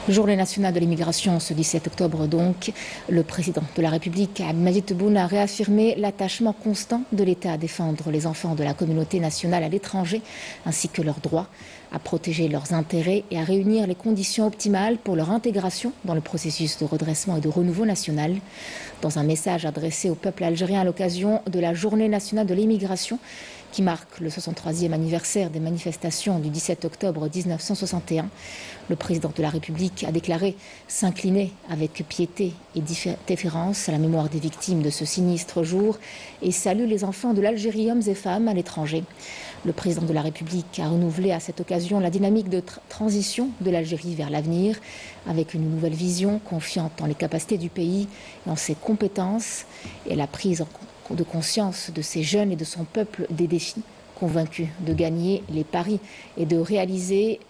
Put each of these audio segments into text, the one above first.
Journée nationale de l'immigration ce 17 octobre donc, le président de la République, Abdelmadjid Tebboune, a réaffirmé l'attachement constant de l'État à défendre les enfants de la communauté nationale à l'étranger, ainsi que leurs droits, à protéger leurs intérêts et à réunir les conditions optimales pour leur intégration dans le processus de redressement et de renouveau national. Dans un message adressé au peuple algérien à l'occasion de la Journée nationale de l'immigration, qui marque le 63e anniversaire des manifestations du 17 octobre 1961, le président de la République a déclaré s'incliner avec piété et déférence à la mémoire des victimes de ce sinistre jour et salue les enfants de l'Algérie, hommes et femmes, à l'étranger. Le président de la République a renouvelé à cette occasion la dynamique de transition de l'Algérie vers l'avenir, avec une nouvelle vision confiante en les capacités du pays et en ses compétences et la prise de conscience de ces jeunes et de son peuple des défis, convaincus de gagner les paris et de réaliser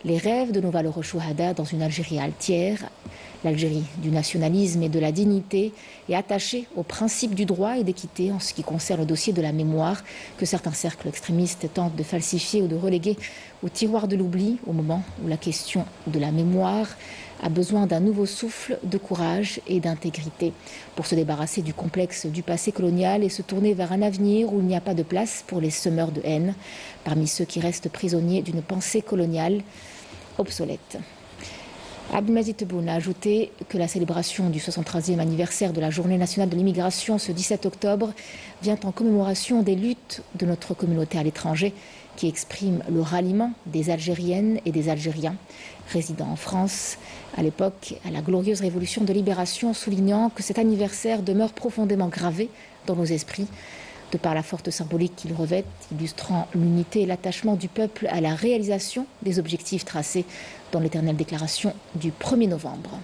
les rêves de nos valeureux chouhadas dans une Algérie altière, l'Algérie du nationalisme et de la dignité, est attachée aux principes du droit et d'équité en ce qui concerne le dossier de la mémoire que certains cercles extrémistes tentent de falsifier ou de reléguer au tiroir de l'oubli au moment où la question de la mémoire a besoin d'un nouveau souffle de courage et d'intégrité pour se débarrasser du complexe du passé colonial et se tourner vers un avenir où il n'y a pas de place pour les semeurs de haine, parmi ceux qui restent prisonniers d'une pensée coloniale obsolète. Abdelmadjid Tebboune a ajouté que la célébration du 73e anniversaire de la Journée nationale de l'immigration ce 17 octobre vient en commémoration des luttes de notre communauté à l'étranger qui exprime le ralliement des Algériennes et des Algériens résidant en France à l'époque à la glorieuse révolution de libération, soulignant que cet anniversaire demeure profondément gravé dans nos esprits de par la forte symbolique qu'il revêt, illustrant l'unité et l'attachement du peuple à la réalisation des objectifs tracés dans l'éternelle déclaration du 1er novembre.